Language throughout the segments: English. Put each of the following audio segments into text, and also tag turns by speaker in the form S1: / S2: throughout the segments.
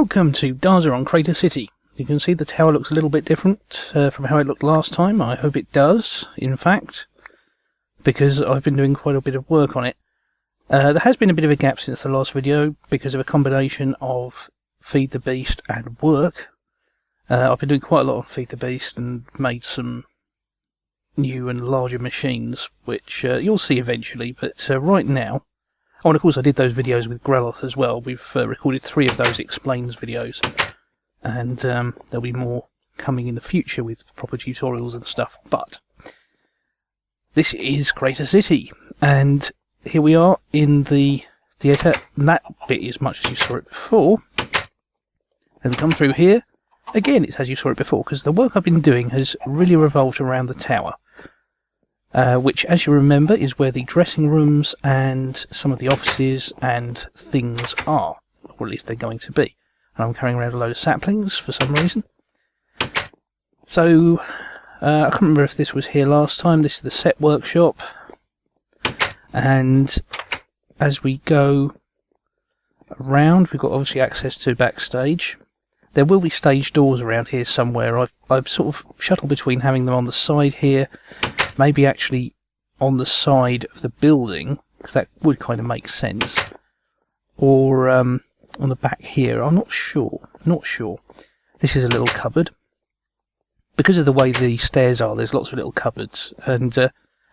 S1: welcome to Darzzr on Crater City. You can see the tower looks a little bit different from how it looked last time. I hope it does, in fact, because I've been doing quite a bit of work on it. There has been a bit of a gap since the last video because of a combination of Feed the Beast and work. I've been doing quite a lot on Feed the Beast and made some new and larger machines, which you'll see eventually, but right now... Oh, and of course I did those videos with Greloth as well. We've recorded 3 of those explains videos, and there'll be more coming in the future with proper tutorials and stuff. But this is Crater City, and here we are in the theatre. That bit is much as you saw it before. And we come through here, again it's as you saw it before, because the work I've been doing has really revolved around the tower. Which, as you remember, is where the dressing rooms and some of the offices and things are, or at least they're going to be. And I'm carrying around a load of saplings for some reason. So, I can't remember if this was here last time. This is the set workshop. And as we go around, we've got obviously access to backstage. There will be stage doors around here somewhere. I've sort of shuttled between having them on the side here, maybe actually on the side of the building, because that would kind of make sense, or on the back here. I'm not sure. This is a little cupboard. Because of the way the stairs are, there's lots of little cupboards, and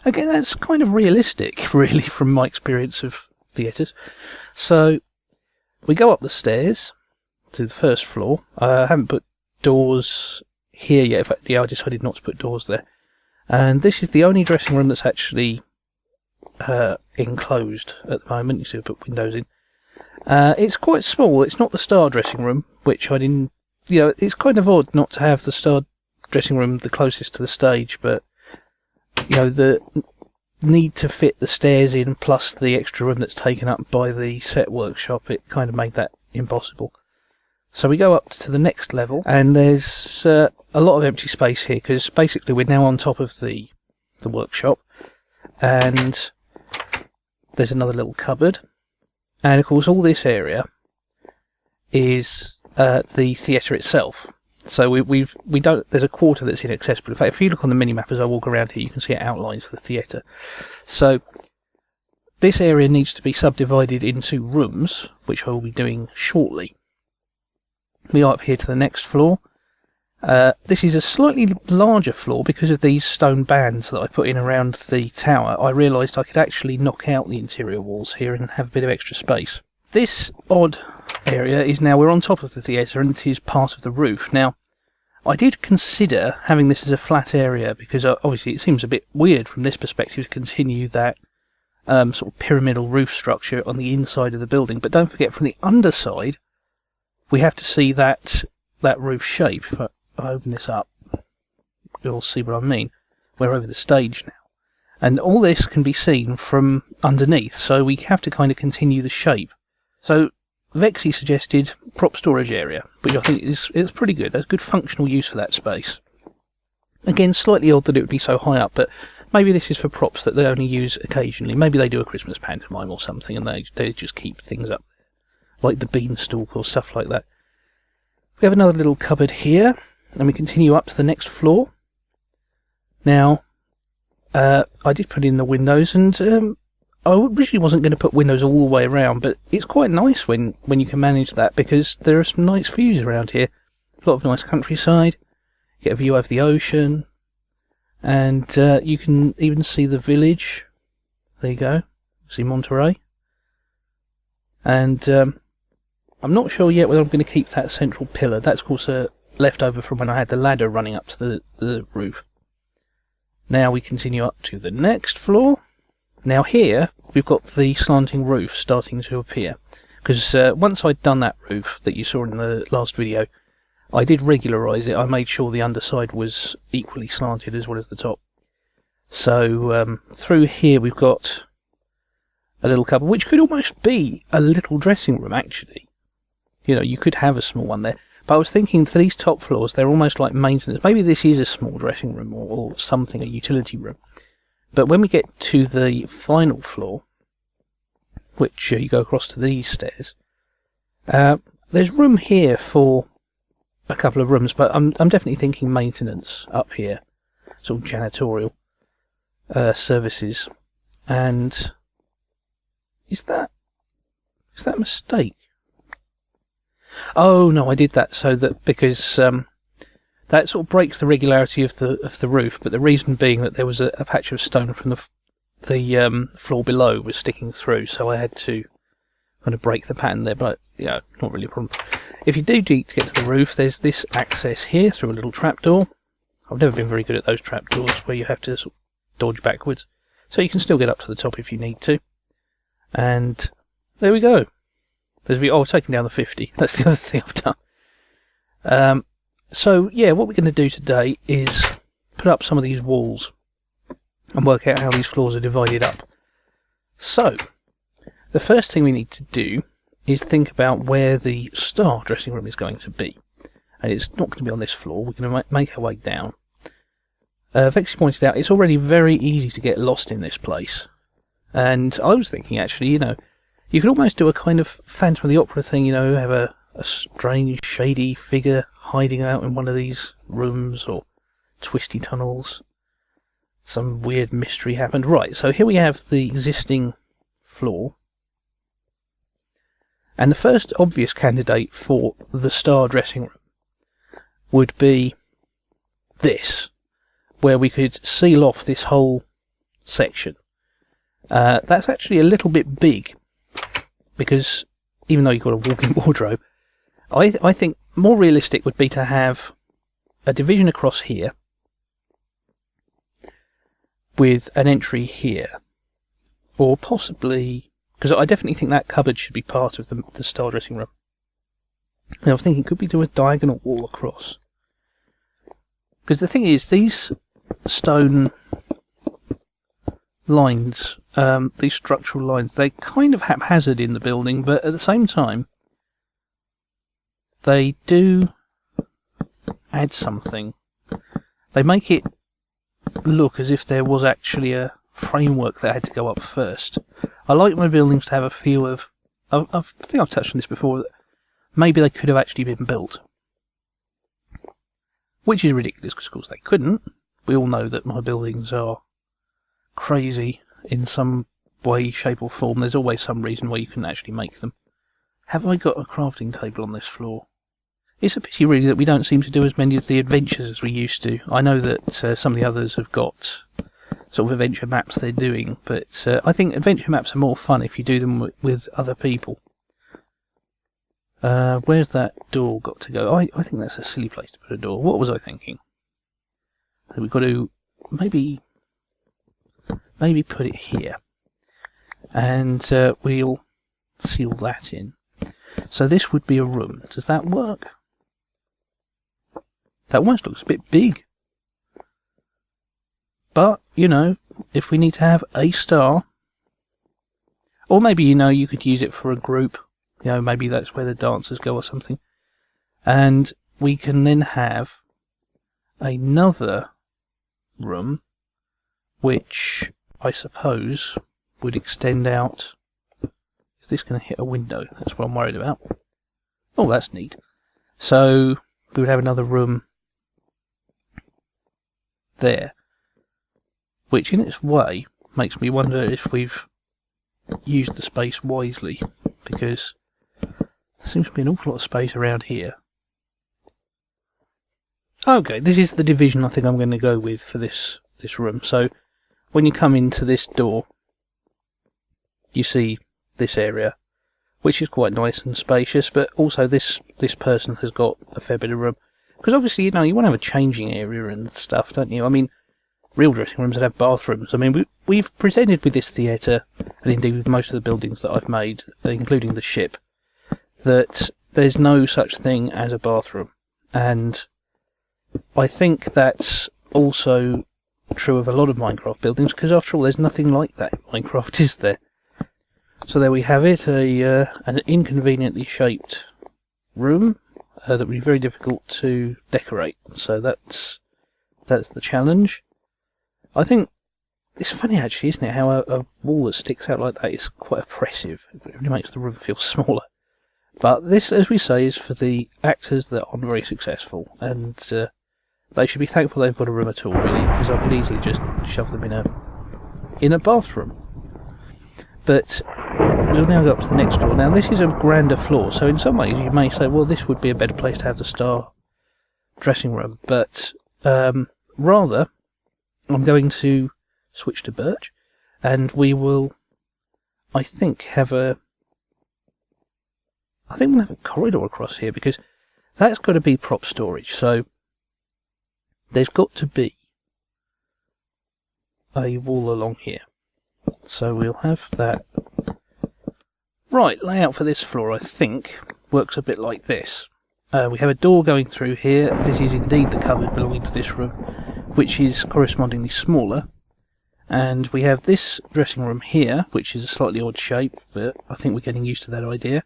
S1: again, that's kind of realistic, really, from my experience of theatres. So we go up the stairs to the first floor. I haven't put doors here yet. In fact, yeah, I decided not to put doors there. And this is the only dressing room that's actually enclosed at the moment. You see, I put windows in. It's quite small. It's not the star dressing room, which I didn't... You know, it's kind of odd not to have the star dressing room the closest to the stage, but, you know, the need to fit the stairs in plus the extra room that's taken up by the set workshop, it kind of made that impossible. So we go up to the next level, and there's a lot of empty space here, because basically we're now on top of the workshop, and there's another little cupboard, and of course all this area is the theatre itself. So we don't. There's a quarter that's inaccessible. In fact, if you look on the minimap as I walk around here, you can see it outlines the theatre. So this area needs to be subdivided into rooms, which I will be doing shortly. We are up here to the next floor. This is a slightly larger floor because of these stone bands that I put in around the tower. I realised I could actually knock out the interior walls here and have a bit of extra space. This odd area is now, we're on top of the theatre, and it is part of the roof. Now, I did consider having this as a flat area because obviously it seems a bit weird from this perspective to continue that sort of pyramidal roof structure on the inside of the building. But don't forget, from the underside, we have to see that roof shape. If I open this up, you'll see what I mean. We're over the stage now. And all this can be seen from underneath, so we have to kind of continue the shape. So Vexy suggested prop storage area, which I think is pretty good. There's good functional use for that space. Again, slightly odd that it would be so high up, but maybe this is for props that they only use occasionally. Maybe they do a Christmas pantomime or something, and they just keep things up, like the beanstalk or stuff like that. We have another little cupboard here, and we continue up to the next floor. Now, I did put in the windows, and I originally wasn't going to put windows all the way around, but it's quite nice when you can manage that, because there are some nice views around here. A lot of nice countryside, you get a view over the ocean, and you can even see the village. There you go, see Monterey. And I'm not sure yet whether I'm going to keep that central pillar. That's of course left over from when I had the ladder running up to the roof. Now we continue up to the next floor. Now here we've got the slanting roof starting to appear, because once I'd done that roof that you saw in the last video, I did regularise it. I made sure the underside was equally slanted as well as the top. So through here we've got a little cupboard, which could almost be a little dressing room actually. You know, you could have a small one there. But I was thinking for these top floors, they're almost like maintenance. Maybe this is a small dressing room or something, a utility room. But when we get to the final floor, which you go across to these stairs, There's room here for a couple of rooms, but I'm definitely thinking maintenance up here, sort of janitorial services. And is that a mistake? Oh no, I did that so that because that sort of breaks the regularity of the roof, but the reason being that there was a patch of stone from the floor below was sticking through, so I had to kind of break the pattern there. But yeah, not really a problem. If you do need to get to the roof, there's this access here through a little trapdoor. I've never been very good at those trapdoors where you have to sort of dodge backwards, so you can still get up to the top if you need to. And there we go. I've taken down the 50. That's the other thing I've done. So yeah, what we're going to do today is put up some of these walls and work out how these floors are divided up. So the first thing we need to do is think about where the star dressing room is going to be. And it's not going to be on this floor. We're going to make our way down. Vexy pointed out it's already very easy to get lost in this place. And I was thinking, actually, you could almost do a kind of Phantom of the Opera thing, have a strange, shady figure hiding out in one of these rooms or twisty tunnels. Some weird mystery happened. Right, so here we have the existing floor. And the first obvious candidate for the star dressing room would be this, where we could seal off this whole section. That's actually a little bit big, because even though you've got a walk-in wardrobe, I think more realistic would be to have a division across here with an entry here, or possibly, because I definitely think that cupboard should be part of the star dressing room. And I was thinking, could we do a diagonal wall across? Because the thing is, these stone lines, these structural lines, they're kind of haphazard in the building, but at the same time, they do add something. They make it look as if there was actually a framework that had to go up first. I like my buildings to have a feel of, I think I've touched on this before, that maybe they could have actually been built. Which is ridiculous, because of course they couldn't. We all know that my buildings are crazy in some way, shape or form. There's always some reason why you couldn't actually make them. Have I got a crafting table on this floor? It's a pity really that we don't seem to do as many of the adventures as we used to. I know that some of the others have got sort of adventure maps they're doing, but I think adventure maps are more fun if you do them with other people. Where's that door got to go? I think that's a silly place to put a door. What was I thinking? We've got to maybe put it here, and we'll seal that in. So this would be a room. Does that work? That almost looks a bit big. But, if we need to have a star, or maybe, you could use it for a group, maybe that's where the dancers go or something, and we can then have another room, which I suppose would extend out. Is this going to hit a window? That's what I'm worried about. Oh, that's neat. So we would have another room there, which in its way makes me wonder if we've used the space wisely, because there seems to be an awful lot of space around here. Okay, this is the division I think I'm going to go with for this room. So when you come into this door, you see this area, which is quite nice and spacious, but also this person has got a fair bit of room. Because obviously, you want to have a changing area and stuff, don't you? I mean, real dressing rooms that have bathrooms. I mean, we've presented with this theatre, and indeed with most of the buildings that I've made, including the ship, that there's no such thing as a bathroom. And I think that's also true of a lot of Minecraft buildings, because after all, there's nothing like that in Minecraft, is there? So there we have it, an inconveniently shaped room that would be very difficult to decorate. So that's the challenge. I think it's funny actually, isn't it, how a wall that sticks out like that is quite oppressive. It really makes the room feel smaller. But this, as we say, is for the actors that aren't very successful, and they should be thankful they've got a room at all, really, because I could easily just shove them in a bathroom. But we'll now go up to the next floor. Now, this is a grander floor, so in some ways you may say, well, this would be a better place to have the star dressing room, but rather, I'm going to switch to birch, and we will, I think, we'll have a corridor across here, because that's got to be prop storage, so there's got to be a wall along here. So we'll have that. Right, layout for this floor, I think, works a bit like this. We have a door going through here. This is indeed the cupboard belonging to this room, which is correspondingly smaller. And we have this dressing room here, which is a slightly odd shape, but I think we're getting used to that idea.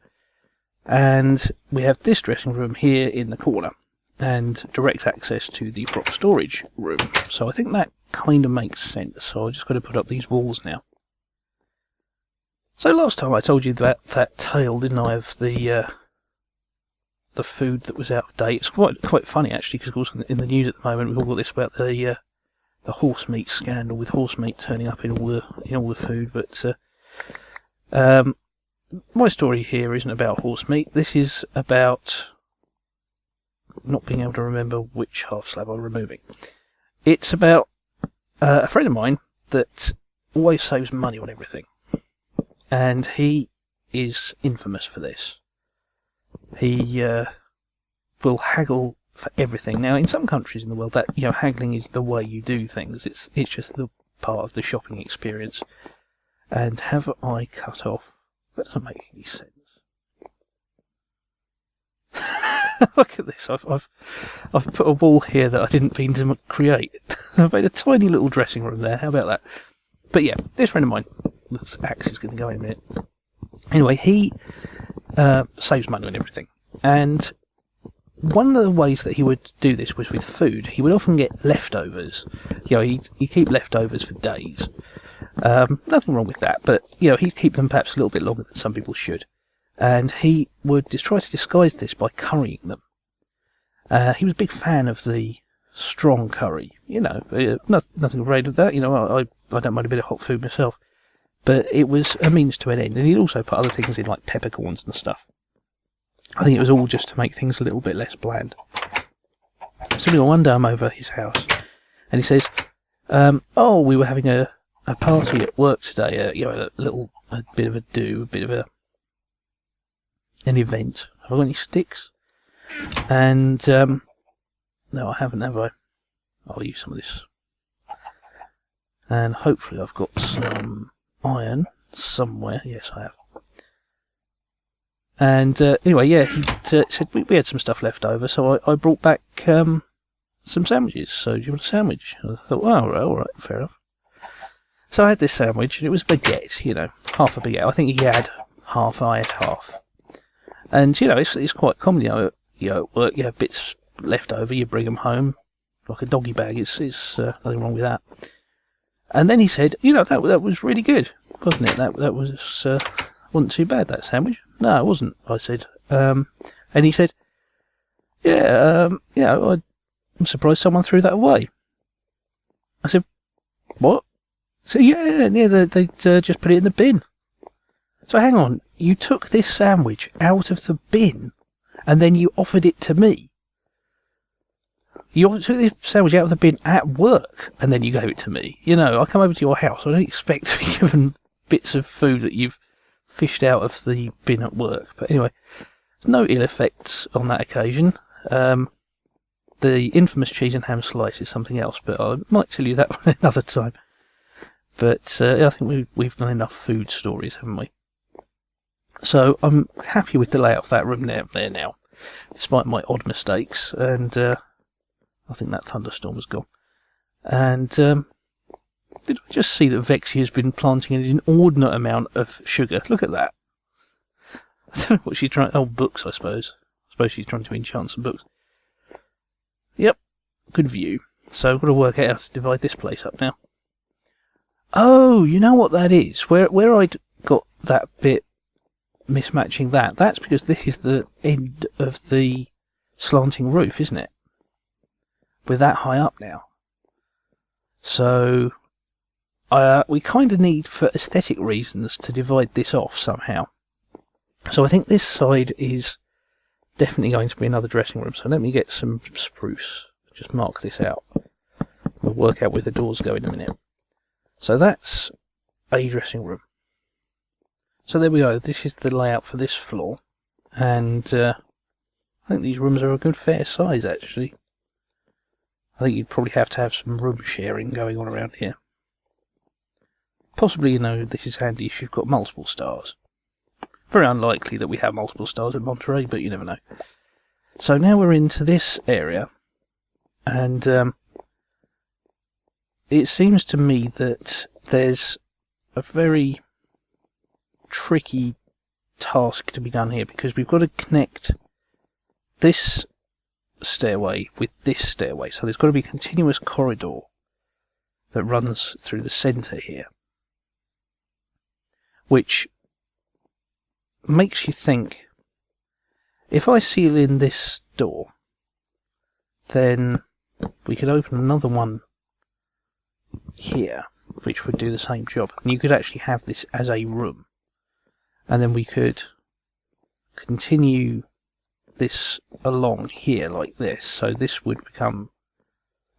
S1: And we have this dressing room here in the corner, and direct access to the prop storage room. So I think that kind of makes sense. So I've just got to put up these walls now. So last time I told you that tale, didn't I, of the food that was out of date. It's quite funny actually, because of course in the news at the moment we've all got this about the horse meat scandal, with horse meat turning up in all the food. But my story here isn't about horse meat. This is about not being able to remember which half slab I'm removing. It's about a friend of mine that always saves money on everything. And he is infamous for this. He will haggle for everything. Now, in some countries in the world, that haggling is the way you do things. It's just the part of the shopping experience. And have I cut off? That doesn't make any sense. Look at this. I've put a wall here that I didn't mean to create. I've made a tiny little dressing room there. How about that? But yeah, this friend of mine. This axe is going to go in a minute. Anyway, he saves money on everything. And one of the ways that he would do this was with food. He would often get leftovers. He'd keep leftovers for days. Nothing wrong with that, but he'd keep them perhaps a little bit longer than some people should. And he would just try to disguise this by currying them. He was a big fan of the strong curry. Nothing afraid of that. I don't mind a bit of hot food myself. But it was a means to an end, and he'd also put other things in, like peppercorns and stuff. I think it was all just to make things a little bit less bland. So one day I'm over at his house, and he says, we were having a party at work today, a bit of a do, a bit of an event. Have I got any sticks? And, no, I haven't, have I? I'll use some of this. And hopefully I've got some iron somewhere. Yes, I have. And anyway, yeah, he said we had some stuff left over, so I brought back some sandwiches. So do you want a sandwich? And I thought, well, all right, fair enough. So I had this sandwich, and it was a baguette, half a baguette. I think he had half, I had half. And it's quite common, at work you have bits left over, you bring them home like a doggy bag. It's nothing wrong with that. And then he said, that was really good, wasn't it? That was wasn't too bad, that sandwich. No, it wasn't, I said. And he said, I'm surprised someone threw that away. I said, what? So they just put it in the bin. So hang on, you took this sandwich out of the bin, and then you offered it to me. You took this sandwich out of the bin at work, and then you gave it to me. I come over to your house, I don't expect to be given bits of food that you've fished out of the bin at work. But anyway, no ill effects on that occasion. The infamous cheese and ham slice is something else, but I might tell you that one another time. But I think we've done enough food stories, haven't we? So I'm happy with the layout of that room there now, despite my odd mistakes. And I think that thunderstorm has gone. And did I just see that Vexy has been planting an inordinate amount of sugar? Look at that. I don't know what she's trying... Oh, books, I suppose. I suppose she's trying to enchant some books. Yep, good view. So I've got to work out how to divide this place up now. Oh, you know what that is? Where I'd got that bit mismatching that. That's because this is the end of the slanting roof, isn't it? We're that high up now. So we kind of need, for aesthetic reasons, to divide this off somehow. So I think this side is definitely going to be another dressing room. So let me get some spruce. Just mark this out. We'll work out where the doors go in a minute. So that's a dressing room. So there we go. This is the layout for this floor. And I think these rooms are a good fair size, actually. I think you'd probably have to have some room sharing going on around here. Possibly, this is handy if you've got multiple stars. Very unlikely that we have multiple stars in Monterey, but you never know. So now we're into this area, and it seems to me that there's a very tricky task to be done here, because we've got to connect this stairway with this stairway. So there's got to be a continuous corridor that runs through the centre here, which makes you think, if I seal in this door, then we could open another one here, which would do the same job. And you could actually have this as a room. And then we could continue this along here like this. So this would become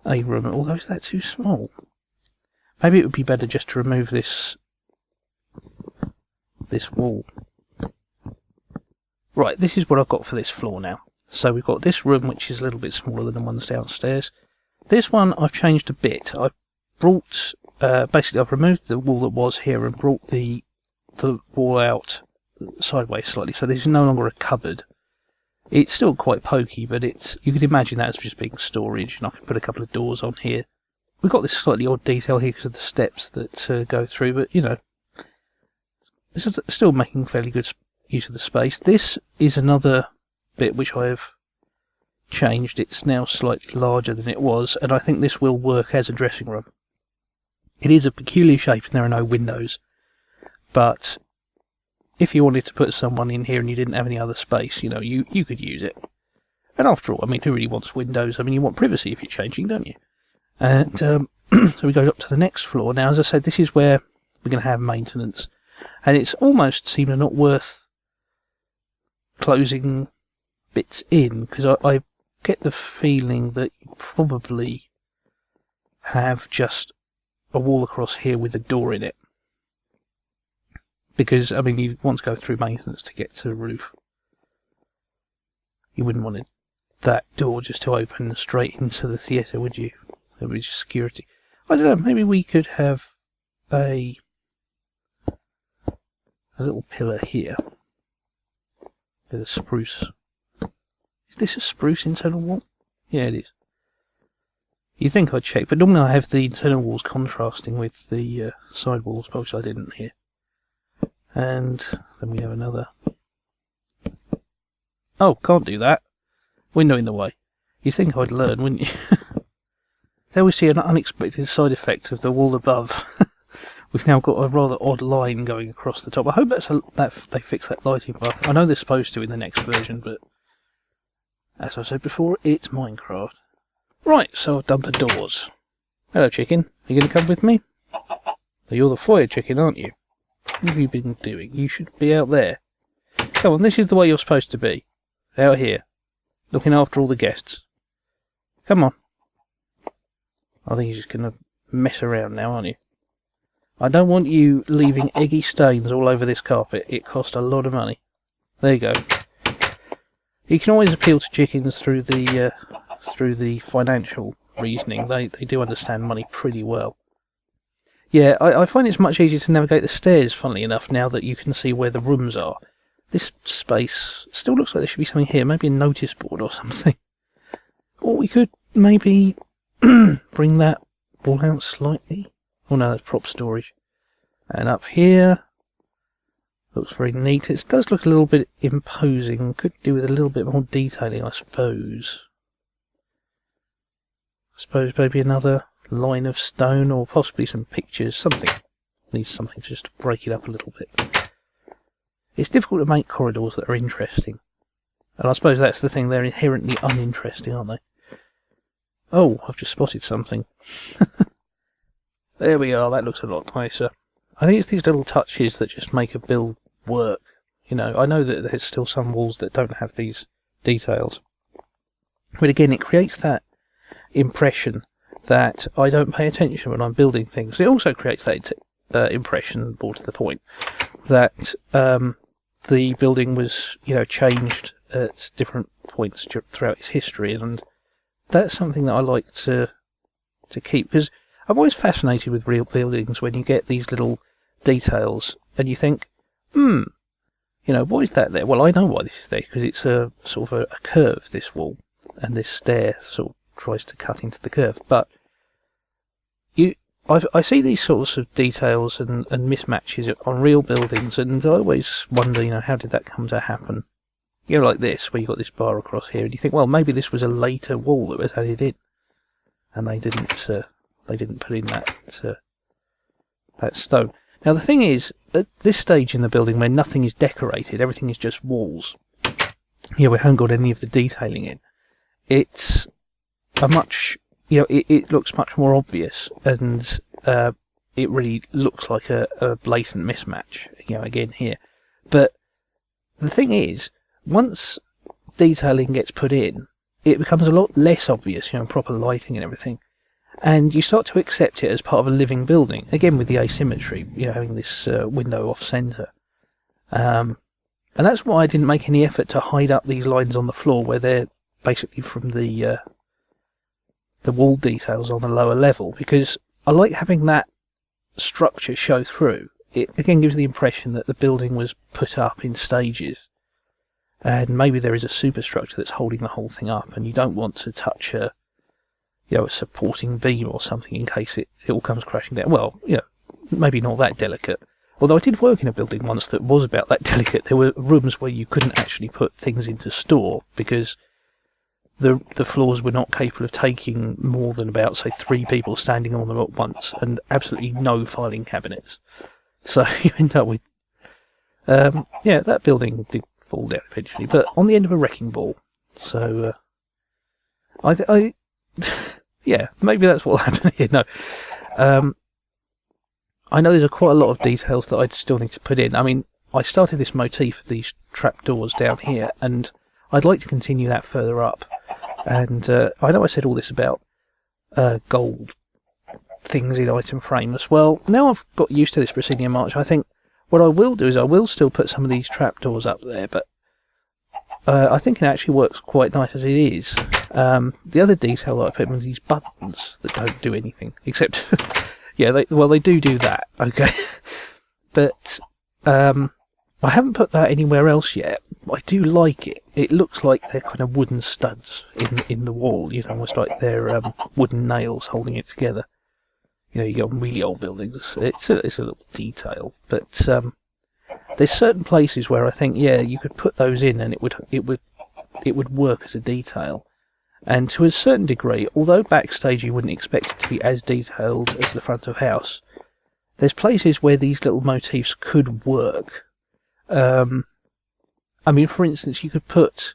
S1: a room. Although, is that too small? Maybe it would be better just to remove this wall. Right, this is what I've got for this floor now. So we've got this room, which is a little bit smaller than the ones downstairs. This one I've changed a bit. I've brought, basically I've removed the wall that was here and brought the wall out sideways slightly, so this is no longer a cupboard. It's still quite pokey, but you could imagine that as just being storage, and I can put a couple of doors on here. We've got this slightly odd detail here because of the steps that go through, but this is still making fairly good use of the space. This is another bit which I have changed. It's now slightly larger than it was, and I think this will work as a dressing room. It is a peculiar shape and there are no windows, but if you wanted to put someone in here and you didn't have any other space, you could use it. And after all, who really wants windows? You want privacy if you're changing, don't you? And so we go up to the next floor. Now, as I said, this is where we're going to have maintenance, and it's almost seemed not worth closing bits in, because I get the feeling that you probably have just a wall across here with a door in it. Because, you want to go through maintenance to get to the roof. You wouldn't want that door just to open straight into the theatre, would you? That would be just security. I don't know, maybe we could have a little pillar here with a spruce. Is this a spruce internal wall? Yeah, it is. You'd think I'd check, but normally I have the internal walls contrasting with the side walls, but obviously I didn't here. And then we have another. Oh, can't do that. Window in the way. You'd think I'd learn, wouldn't you? There we see an unexpected side effect of the wall above. We've now got a rather odd line going across the top. I hope that they fix that lighting bar. I know they're supposed to in the next version, but as I said before, it's Minecraft. Right, so I've done the doors. Hello, chicken. Are you going to come with me? You're the foyer chicken, aren't you? What have you been doing? You should be out there. Come on, this is the way you're supposed to be. Out here. Looking after all the guests. Come on. I think you're just going to mess around now, aren't you? I don't want you leaving eggy stains all over this carpet. It cost a lot of money. There you go. You can always appeal to chickens through the financial reasoning. They do understand money pretty well. Yeah, I find it's much easier to navigate the stairs, funnily enough, now that you can see where the rooms are. This space still looks like there should be something here, maybe a notice board or something. Or we could maybe bring that wall out slightly. Oh no, that's prop storage. And up here, looks very neat. It does look a little bit imposing. Could do with a little bit more detailing, I suppose. I suppose maybe another line of stone, or possibly some pictures, something. Needs something just to break it up a little bit. it's difficult to make corridors that are interesting. And I suppose that's the thing, they're inherently uninteresting, aren't they? Oh, I've just spotted something. There we are, that looks a lot nicer. I think it's these little touches that just make a build work. You know, I know that there's still some walls that don't have these details. But again, it creates that impression that I don't pay attention when I'm building things. It also creates that impression, more to the point, that the building was, you know, changed at different points throughout its history, and that's something that I like to keep, because I'm always fascinated with real buildings when you get these little details and you think, you know, what is that there? Well, I know why this is there, because it's a sort of a curve, this wall, and this stair sort of tries to cut into the curve. But I see these sorts of details and mismatches on real buildings, and I always wonder, you know, how did that come to happen? You know, like this, where you've got this bar across here, and you think, well, maybe this was a later wall that was added in, and they didn't put in that stone. Now, the thing is, at this stage in the building where nothing is decorated, everything is just walls, you know, we haven't got any of the detailing in, it's a much, you know, it looks much more obvious, and it really looks like a blatant mismatch, you know, again here. But the thing is, once detailing gets put in, it becomes a lot less obvious, you know, proper lighting and everything. And you start to accept it as part of a living building, again with the asymmetry, you know, having this window off-centre. And that's why I didn't make any effort to hide up these lines on the floor where they're basically from the wall details on the lower level, because I like having that structure show through. It again gives the impression that the building was put up in stages, and maybe there is a superstructure that's holding the whole thing up, and you don't want to touch a supporting beam or something in case it all comes crashing down. Well, you know, maybe not that delicate. Although I did work in a building once that was about that delicate. There were rooms where you couldn't actually put things into store because the floors were not capable of taking more than about, say, 3 people standing on them at once, and absolutely no filing cabinets. So you end up with... yeah, that building did fall down eventually, but on the end of a wrecking ball. So, yeah, maybe that's what happened here. No. I know there's quite a lot of details that I'd still need to put in. I mean, I started this motif of these trapdoors down here, and I'd like to continue that further up. And I know I said all this about gold things in item frames. Well, now I've got used to this proscenium arch, I think what I will do is I will still put some of these trapdoors up there, but I think it actually works quite nice as it is. The other detail that I put in was these buttons that don't do anything, except... yeah, they do that, okay. But I haven't put that anywhere else yet. I do like it. It looks like they're kind of wooden studs in the wall, you know, almost like they're wooden nails holding it together. You know, you get on really old buildings. It's a little detail, but there's certain places where I think, yeah, you could put those in and it would work as a detail. And to a certain degree, although backstage you wouldn't expect it to be as detailed as the front of house, there's places where these little motifs could work. I mean, for instance, you could put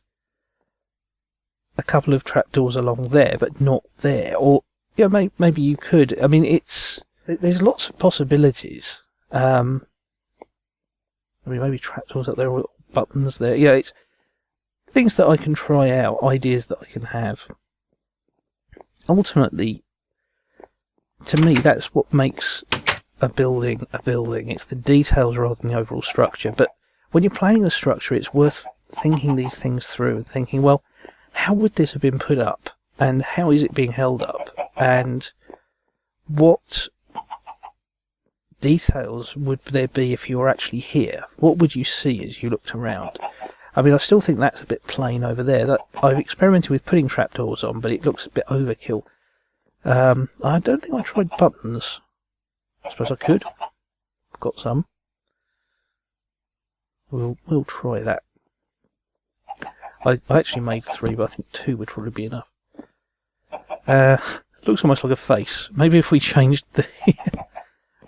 S1: a couple of trapdoors along there, but not there. Or, yeah, maybe you could. I mean, there's lots of possibilities. I mean, maybe trapdoors up there or buttons there. Yeah, it's things that I can try out, ideas that I can have. Ultimately, to me, that's what makes a building a building. It's the details rather than the overall structure. But when you're planning the structure, it's worth thinking these things through and thinking, well, how would this have been put up? And how is it being held up? And what details would there be if you were actually here? What would you see as you looked around? I mean, I still think that's a bit plain over there. That I've experimented with putting trapdoors on, but it looks a bit overkill. I don't think I tried buttons. I suppose I could. I've got some. We'll try that. I actually made 3, but I think 2 would probably be enough. Looks almost like a face. Maybe if we changed the...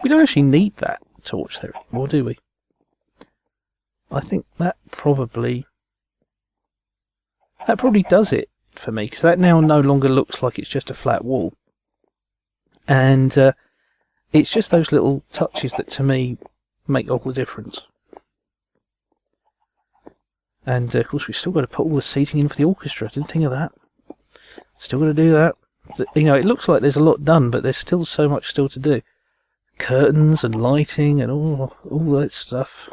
S1: we don't actually need that torch there anymore, do we? I think that probably does it for me, because that now no longer looks like it's just a flat wall. And it's just those little touches that, to me, make all the difference. And, of course, we've still got to put all the seating in for the orchestra. I didn't think of that. Still got to do that. You know, it looks like there's a lot done, but there's still so much still to do. Curtains and lighting and all that stuff.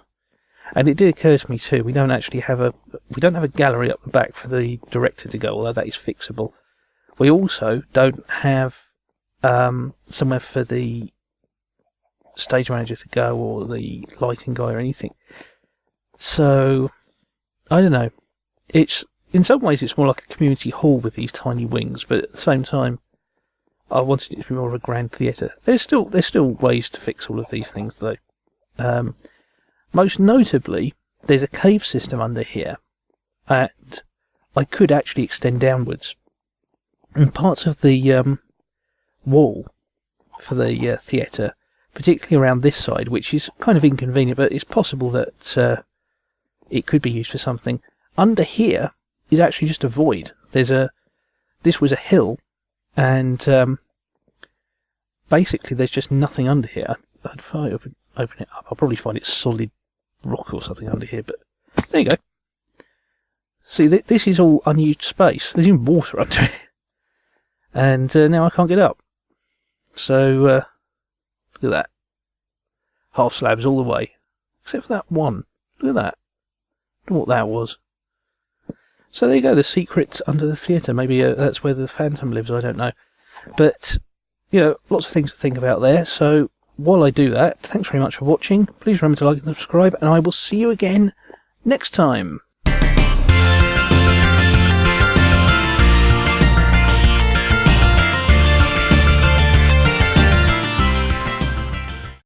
S1: And it did occur to me too, we don't have a gallery up the back for the director to go, although that is fixable. We also don't have somewhere for the stage manager to go, or the lighting guy, or anything. So I don't know. It's in some ways it's more like a community hall with these tiny wings, but at the same time, I wanted it to be more of a grand theatre. There's still ways to fix all of these things, though. Most notably, there's a cave system under here, and I could actually extend downwards. And parts of the wall for the theatre, particularly around this side, which is kind of inconvenient, but it's possible that it could be used for something. Under here is actually just a void. This was a hill, and basically there's just nothing under here. If I open it up, I'll probably find it solid rock or something under here, but there you go. See, this is all unused space. There's even water under it. And now I can't get up. So, look at that. Half slabs all the way. Except for that one. Look at that. I don't know what that was. So there you go, the secrets under the theatre. Maybe that's where the Phantom lives, I don't know. But, you know, lots of things to think about there. So, while I do that, thanks very much for watching. Please remember to like and subscribe, and I will see you again next time.